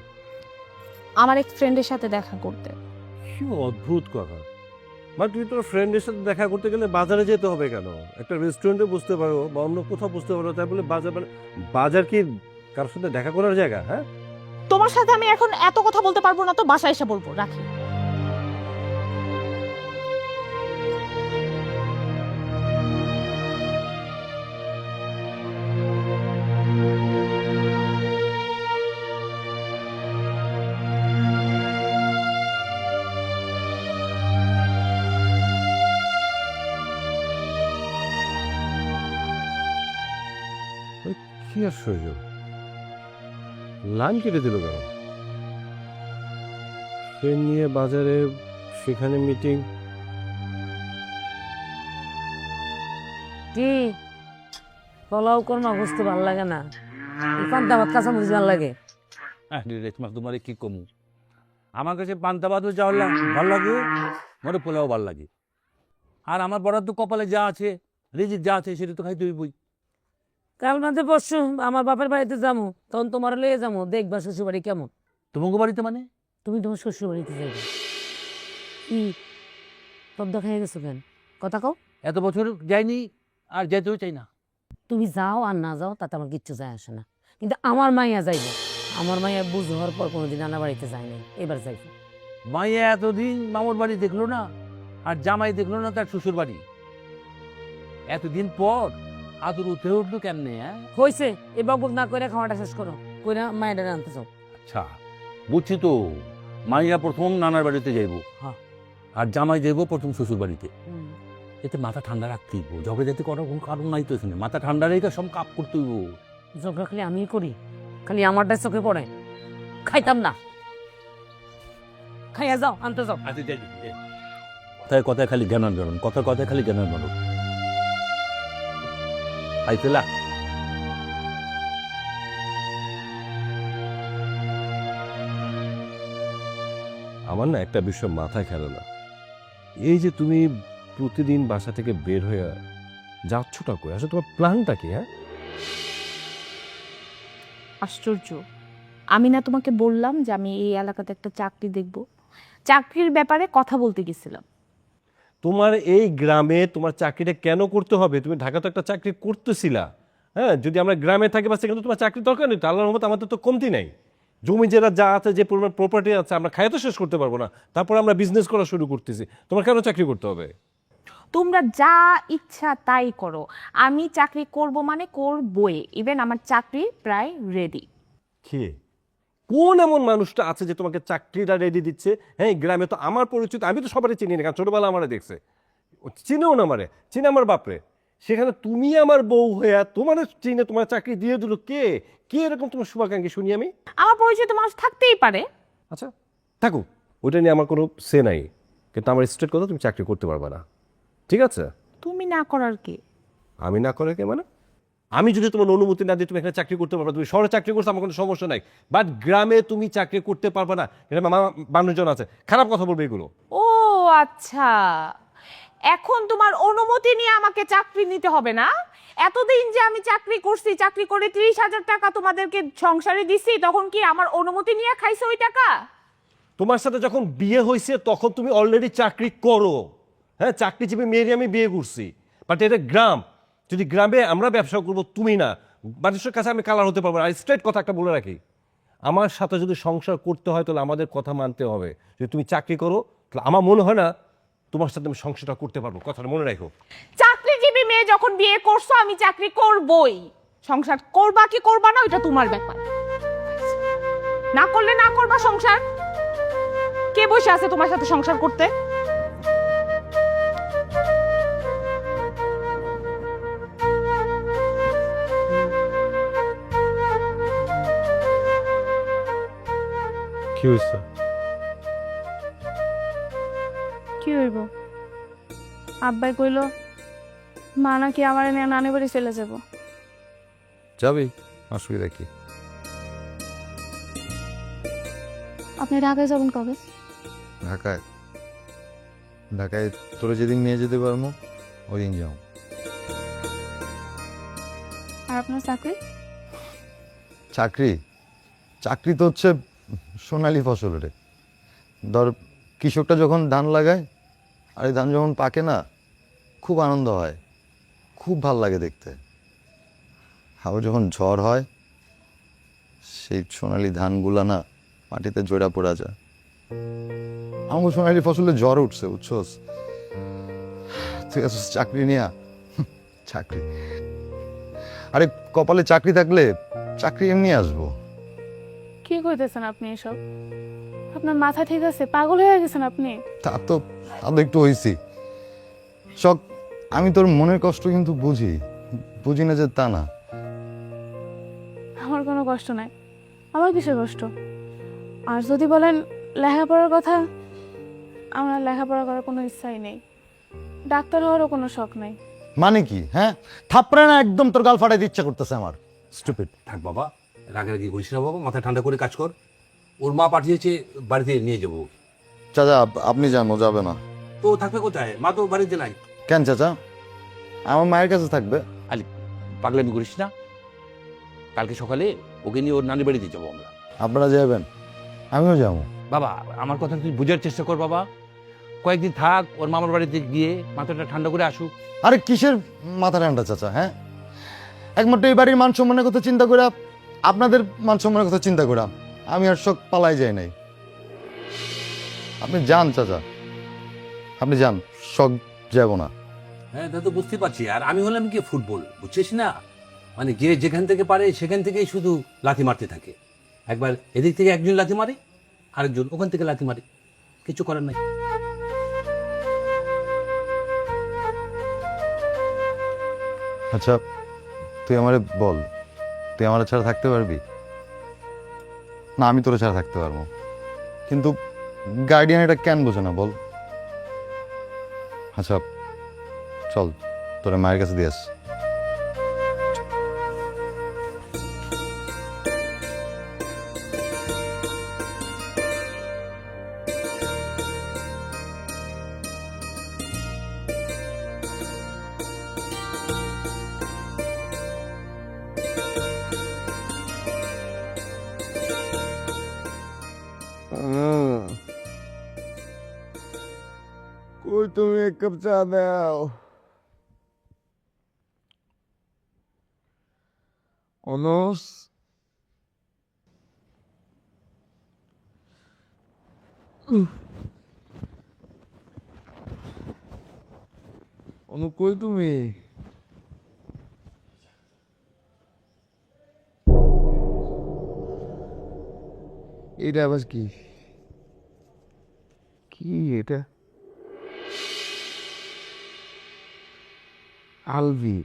আমার এক ফ্রেন্ডের সাথে দেখা করতে। কি অদ্ভুত কথা, মানে তুমি তোর ফ্রেন্ডের সাথে দেখা করতে গেলে বাজারে যেতে হবে কেন? একটা রেস্টুরেন্টে বুঝতে পারো বা অন্য কোথাও বুঝতে পারো, তাই বলে বাজার, মানে বাজার কি কারোর সাথে দেখা করার জায়গা? হ্যাঁ, তোমার সাথে আমি এখন এত কথা বলতে পারবো না, তো বাসায় এসে বলবো, রাখি। কি আশ্চর্য, লাইন কেটে দিল কেন? ট্রেন নিয়ে বাজারে, সেখানে মিটিং। কি পোলাও কোরমা বুঝতে ভালো লাগে না, পান্তা ভাত কাঁচামরিচ ভালো লাগে। রেশমা তোমার কি কমু, আমার কাছে পান্তা ভাতও যা ভাল লাগে, মনে পোলাও ভাল লাগে। আর আমার বরাদ্দ কপালে যা আছে, রিজিক যা আছে, সেটা তো খাইতে হইবই। কাল মাঝে পরশু আমার বাপের বাড়িতে যাবো, তখন তোমার লয়ে যাবো, দেখবা শ্বশুর বাড়ি কেমন। তোমাকে বাড়িতে মানে? তুমি তোমার শ্বশুর বাড়িতে যাবে। কি তদ্দা খেয়ে গেছো কেন? কথা কও। এত বছর যাইনি, আর যেতেও চাই না। তুমি যাও আর না যাও তাতে আমার কিচ্ছু যায় আসে না, কিন্তু আমার মাইয়া যাইব। আমার মাইয়া বুঝ হওয়ার পর কোনোদিন নানা বাড়িতে যায় নাই, এবার যাইব। মাইয়া এতদিন মামুর বাড়ি দেখলো না, আর জামাই দেখলো না তার শ্বশুর বাড়ি। এতদিন পর আদর উঠে উঠলো কেমনে? হ্যাঁ, হয়েছে, এ বকবক না করে খাওয়াটা শেষ করো, কইরা মায়ের আনতে যাও। আচ্ছা বুঝছি তো, মাইয়া প্রথম নানার বাড়িতে যাইব, হ্যাঁ। আর জামাই যাইব প্রথম শ্বশুর বাড়িতে। হুম। এতে মাথা ঠান্ডা রাখতে হইব, ঝগড়া যাতে করার কোনো কারণ নাই তো এখানে। মাথা ঠান্ডা রেখে সব কাপ করতে হইব। ঝগড়া খালি আমিই করি, খালি আমারটাই চোখে পড়ে। খাইতাম না, খাইয়া যাও, আনতে যাও। আচ্ছা যাই, কথায় কথায় খালি জ্ঞান গরম, কথায় কথায় খালি জ্ঞান গরম। আইতেলা আমার না একটা বিষয় মাথায় খেলে না, এই যে তুমি প্রতিদিন বাসা থেকে বের হয়ে যাচ্ছটা কই? আসলে তোমার প্ল্যানটা কি? হ্যাঁ, আশ্চর্য, আমি না তোমাকে বললাম যে আমি এই এলাকাতে একটা চাকরি দেখব? চাকরির ব্যাপারে কথা বলতে গেছিলাম। তোমার এই গ্রামে তোমার চাকরিটা কেন করতে হবে? তুমি ঢাকা তো একটা চাকরি করতেছিলা। হ্যাঁ, যদি আমরা গ্রামে থাকি বা সেখানে তোমার চাকরি দরকার নেই তো। আল্লাহর রহমতে আমাদের তো কমতি নাই, জমি যেটা যা আছে, যে পরিমাণ প্রপার্টি আছে, আমরা খাইয়ে তো শেষ করতে পারবো না। তারপর আমরা বিজনেস করা শুরু করতেছি, তোমার কেন চাকরি করতে হবে? তোমরা যা ইচ্ছা তাই করো, আমি চাকরি করব মানে করবই। ইভেন আমার চাকরি প্রায় রেডি। কে, কোন এমন মানুষটা আছে যে তোমাকে চাকরিটা রেডি দিচ্ছে? হ্যাঁ, গ্রামে তো আমার পরিচিত, আমি তো সবারই চিনি না, কারণ ছোটবেলা আমারে দেখছে, চিনেও না আমারে, চিনে আমার বাপরে। সেখানে তুমি আমার বউ হয়ে তোমার চিনে তোমার চাকরি দিয়ে দিল কে? কে এরকম তোমার শুভাকাঙ্ক্ষী শুনি আমি? আমার পরিচিত মানুষ থাকতেই পারে। আচ্ছা থাকুক, ওইটা নিয়ে আমার কোনো সে নাই, কিন্তু আমার স্ট্রেট কথা, তুমি চাকরি করতে পারবে না, ঠিক আছে? তুমি না করার কি? আমি না করে কে মানে? আমি যদি তোমার অনুমতি না দিই তুমি এখানে চাকরি করতে পারবে, তুমি শহরে চাকরি করছো আমার কোনো সমস্যা নাই, বাট গ্রামে তুমি চাকরি করতে পারবে না। গ্রামে মানুষজন আছে, খারাপ কথা বলবে এগুলো। ও আচ্ছা, এখন তোমার অনুমতি নিয়ে আমাকে চাকরি নিতে হবে না? এতদিন যে আমি চাকরি করছি, চাকরি করে 30,000 টাকা তোমাদেরকে সংসারে দিছি, তখন কি আমার অনুমতি নিয়ে খাইছো ওই টাকা? তোমার সাথে যখন বিয়ে হয়েছে তখন তুমি অলরেডি চাকরি করো। হ্যাঁ, চাকরিজীবী মেয়েরই আমি বিয়ে করছি, বাট এটা গ্রাম। যদি গ্রামে আমরা ব্যবসা করবো, তুমি না, মানুষের কাছে আমি কালার হতে পারবো না। আর স্ট্রেট কথা একটা বলে রাখি, আমার সাথে যদি সংসার করতে হয় তাহলে আমাদের কথা মানতে হবে। যদি তুমি চাকরি করো তাহলে আমার মনে হয় না তোমার সাথে আমি সংসারটা করতে পারবো, কথাটা মনে রাখো। চাকরিজীবী মেয়ে যখন বিয়ে করছো, আমি চাকরি করবই। সংসার করবা কি করবা না ওইটা তোমার ব্যাপার। না করলে না করবা সংসার। কে বসে আছে তোমার সাথে সংসার করতে? কি হয়েছে? কি হইব? আব্বাই কইলো মা নাকি আমার নিয়ে নানি বাড়ি চলে যাব। যাবি, অসুবিধা কি? আপনি ঢাকায় যাবেন কবে? ঢাকায়? ঢাকায় তোরা যেদিন নিয়ে যেতে পারবো ওই দিন যাও। আর আপনার চাকরি? চাকরি? চাকরি তো হচ্ছে সোনালি ফসলের। ধর কৃষকটা যখন ধান লাগায় আর এই ধান যখন পাকে না, খুব আনন্দ হয়, খুব ভাল লাগে দেখতে। আবার যখন ঝড় হয়, সেই সোনালি ধানগুলা না মাটিতে জোড়া পড়া যায়। আমার সোনালি ফসলে জ্বর উঠছে, বুঝছোস? তুই আছিস চাকরি নিয়া? চাকরি? আরে কপালে চাকরি থাকলে চাকরি এমনি আসবো। কি কইতেছেন আপনি এসব? আপনার মাথা ঠিক আছে? পাগল হয়ে গেছেন আপনি? তা তো একটু হয়েছি শখ। আমি তোর মনের কষ্ট কিন্তু বুঝি না যে তা না। আমার কোনো কষ্ট নাই। আমার কিসের কষ্ট? আর যদি বলেন লেখাপড়ার কথা, আমার লেখাপড়া করার কোনো ইচ্ছাই নেই। ডাক্তার হওয়ারও কোনো শখ নাই। মানে কি? হ্যাঁ, থাপড়ে না একদম তোর গাল ফাটাইতে ইচ্ছা করতেছে আমার। স্টুপিড। থাক বাবা, রাগারাগি করিস না বাবা, মাথা ঠান্ডা করে কাজ কর। ওর মা পাঠিয়েছে বাড়িতে নিয়ে যাবো। চাচা আপনি যান, ও যাবে না। তো থাকবে কোথায়? মা তো বাড়িতে নাই। কেন চাচা? আমার মায়ের কাছে থাকবে। আলি পাগলামি করিস না, কালকে সকালে ওকে নিয়ে ওর নানি বাড়িতে যাবো আমরা। আপনারা যাবেন, আমিও যাবো। বাবা আমার কথা তুই বোঝার চেষ্টা কর বাবা। কয়েকদিন থাক, ওর মামার বাড়িতে গিয়ে মাথাটা ঠান্ডা করে আসুক। আরে কিসের মাথা ঠান্ডা চাচা, হ্যাঁ? একমাত্র এই বাড়ির মান সম্মানের কথা চিন্তা করে, আপনাদের মান সম্মানের কথা চিন্তা করে আমি আর শখ পালাই যাই নাই। আপনি যান চাচা, আপনি যান, শখ যাব না। হ্যাঁ, তা তো বুঝতে পারছি। আর আমি হলাম কি ফুটবল, বুঝছিস না? মানে যে যেখান থেকে পারে সেখান থেকেই শুধু লাথি মারতে থাকে। একবার এদিক থেকে একজন লাথি মারে, আরেকজন ওখান থেকে লাথি মারে, কিছু করার নাই। আচ্ছা তুই আমারে বল, তুই আমার ছাড়া থাকতে পারবি? না আমি তোর ছাড়া থাকতে পারবো, কিন্তু গার্ডিয়ান এটা কেন বোঝে না বল? আচ্ছা চল তোর মায়ের কাছে দিয়ে আস। কই তুমি এক কাপ চা দাও। অনস, অনু কই তুমি? এটা আবার কি? কি এটা? আলভি,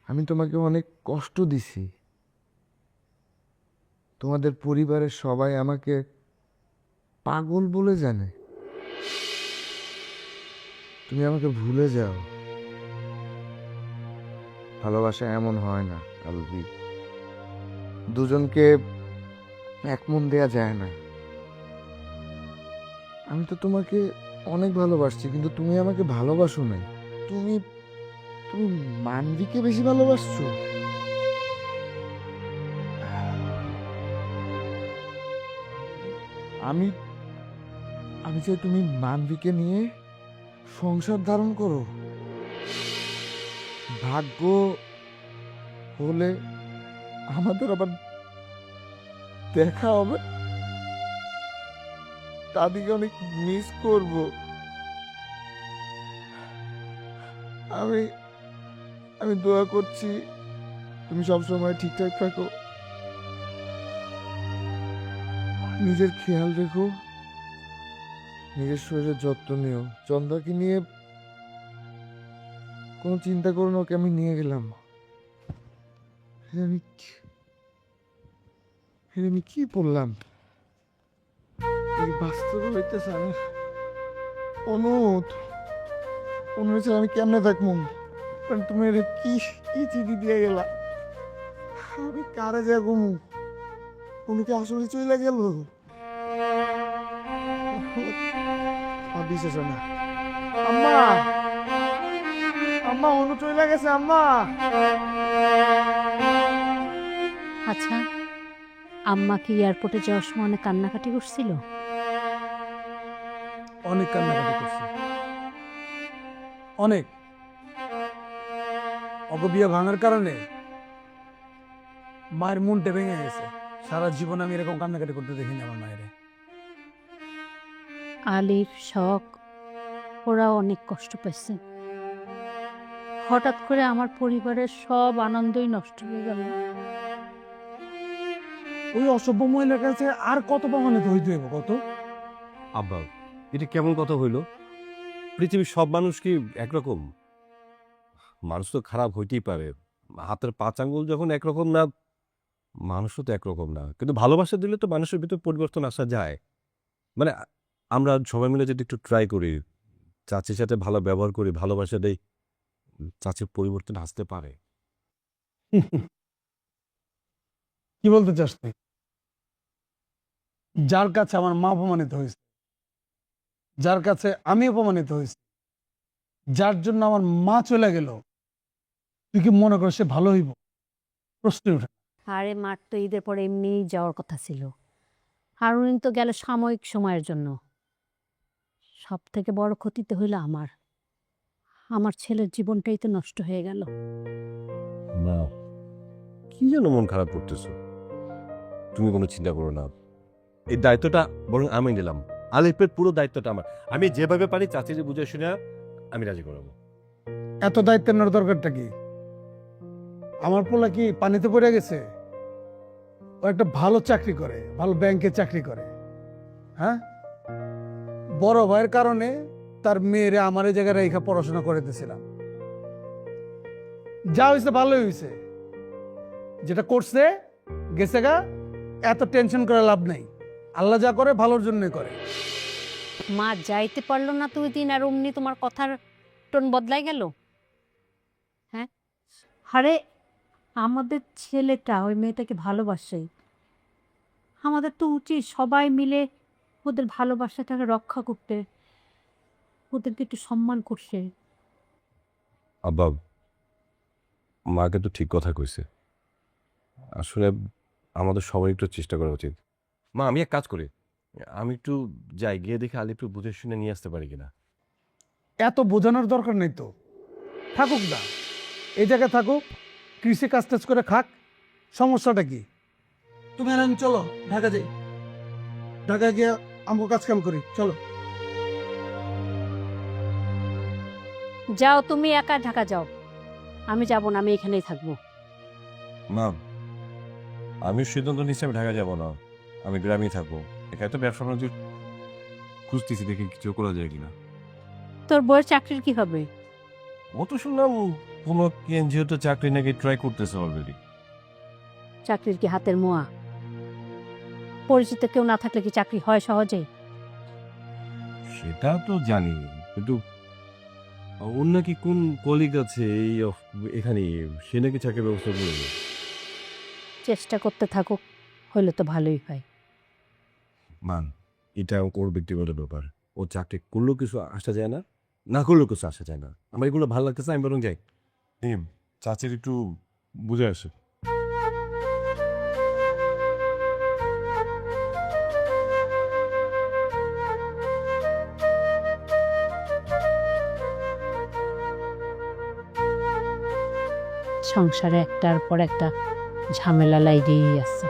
আমি তোমাকে অনেক কষ্ট দিছি। তোমাদের পরিবারের সবাই আমাকে পাগল বলে জানে। তুমি আমাকে ভুলে যাও। ভালোবাসা এমন হয় না আলভি, দুজনকে এক মন দেয়া যায় না। আমি তো তোমাকে অনেক ভালোবাসছি, কিন্তু তুমি আমাকে ভালোবাসো না। তুমি তুমি মানবিকে বেশি ভালোবাসছো। আমি আমি চাই তুমি মানবিকে নিয়ে সংসার ধারণ করো। ভাগ্য হলে আমাদের আবার দেখা হবে, তাদেরকে অনেক মিস করব। আমি আমি দোয়া করছি তুমি সবসময় ঠিকঠাক থাকো, নিজের খেয়াল রেখো, নিজের শরীরের যত্ন নিও। চন্দ্রাকে নিয়ে কোনো চিন্তা করো না, ওকে আমি নিয়ে গেলাম। আমি কি বললাম? বাস্তবে হইতেছে আমি অনুরোধ অনুরোধ আমি কেমনে থাকবো? তুমি এটা কি কি চিঠি দিয়ে গেলা? আমি কারে যাবো? অনুকে আসলে চলে গেল, বিশ্বাস হয় না। আম্মা, আম্মা অনু চলে গেছে আম্মা। আচ্ছা, আম্মা কি এয়ারপোর্টে যাওয়ার সময় অনেক কান্নাকাটি করছিল? অনেক কান্নাকাটি করছে, অনেক। অগবিয়া ভাঙার কারণে মায়ের মনটা ভেঙে গেছে। সারা জীবন আমি এরকম কান্নাকাটি করতে দেখিনি আমার মায়ের। আলিফ, শখ, ওরা অনেক কষ্ট পাইছে। হঠাৎ করে আমার পরিবারের সব আনন্দই নষ্ট হয়ে গেল। ওই অসভ্য মহিলার কাছে আর কত প্রমাণিত হইতে হইব কত? আব্বা, এটা কেমন কথা হইল? পৃথিবীর সব মানুষ কি একরকম? মানুষ তো খারাপ হইতেই পারে। হাতের 5 আঙ্গুল যখন একরকম না, মানুষও তো একরকম না। কিন্তু ভালোবাসা দিলে তো মানুষের ভিতর পরিবর্তন আসা যায়। মানে আমরা সবাই মিলে যদি একটু ট্রাই করি, চাচির সাথে ভালো ব্যবহার করি, ভালোবাসা দেই, চাচির পরিবর্তন আসতে পারে। কি বলতে চাস তুই? যার কাছে আমার মা অপমানিত হয়েছে, যার কাছে আমি অপমানিত হয়েছি, যার জন্য আমার মা চলে গেল, তুই কি মনে কর সে ভালো হইব? প্রশ্ন উঠে। আরে মার তো ঈদের পরে এমনিই যাওয়ার কথা ছিল। হারুন তো গেল সাময়িক সময়ের জন্য। সব থেকে বড় ক্ষতিতে হইল আমার আমার ছেলের জীবনটাই তো নষ্ট হয়ে গেল। না, কি যেন মন খারাপ করতেছো। তুমি কোনো চিন্তা করো না, এই দায়িত্বটা বরং আমি নিলাম। আলিফের পুরো দায়িত্বটা আমার। আমি যেভাবে পারি চাচিকে বুঝে শুনে আমি রাজি করাবো। এত দায়িত্ব নেওয়ার দরকারটা কি? আমার পোলা কি পানিতে পড়ে গেছে? ও একটা ভালো চাকরি করে, ভালো ব্যাংকে চাকরি করে। হ্যাঁ, বড় ভাইয়ের কারণে তার মেয়েরে আমার এই জায়গায় রেখা পড়াশোনা করে দিয়েছিলাম। যা হয়েছে ভালোই হয়েছে, যেটা করছে গেছে গা, এত টেনশন করে লাভ নেই। আল্লাহ যা করে ভালোর জন্যই করে। মা যাইতে পারলো না 2 দিন আর অমনি তোমার কথার টোন বদলাই গেল। হ্যাঁ, আরে আমাদের ছেলেটা ওই মেয়েটাকে ভালোবাসে, আমাদের তো উচিত সবাই মিলে ওদের ভালোবাসাটাকে রক্ষা করতে, ওদেরকে একটু সম্মান করছে। আব্বা, মাকে তো ঠিক কথা কইছে। আসলে আমাদের সবাই একটু চেষ্টা করা উচিত। মা, আমি এক কাজ করি, আমি একটু যাই, গিয়ে দেখে আলিফ একটু বুঝে শুনে নিয়ে আসতে পারি কিনা। এত বোঝানোর দরকার নেই তো, থাকুক না, এই জায়গায় থাকুক, কৃষি কাজ টাজ করে খাক, সমস্যাটা কি? তুমি আর আমি চলো ঢাকা যাই, ঢাকা গিয়ে আমগো কাজ কাম করি, চলো। যাও, তুমি একা ঢাকা যাও, আমি যাব না, আমি এখানেই থাকবো। মা, আমি সিদ্ধান্ত নিচ্ছি আমি ঢাকা যাব না, আমি গ্রামেই থাকবো। এখানে তো ব্যবসা বাণিজ্য খুঁজতেছি, দেখি কিছু করা যায় কিনা। তোর বউয়ের চাকরির কি হবে? ও তো শুনলাম কোনো এনজিওতে চাকরি নাকি ট্রাই করতেছে অলরেডি। চাকরির কি হাতের মোয়া? পরিচিত কেউ না থাকলে কি চাকরি হয় সহজে? সেটা তো জানি, কিন্তু ওর নাকি কোন কলিগ আছে এই এখানে, সে নাকি চাকরির ব্যবস্থা করবে। চেষ্টা করতে থাকুক, হইলে তো ভালোই হয়। মান, এটা ওর ব্যক্তিগত ব্যাপার। ও চাকরি করলেও কিছু আসা যায় না, না করলেও কিছু আসা যায় না। আমার এগুলো ভালো লাগতেছে, আমি বরং যাই। চাচির একটু বুঝে আসে। সংসারে একটার পর একটা ঝামেলা লাগিয়েই আছে।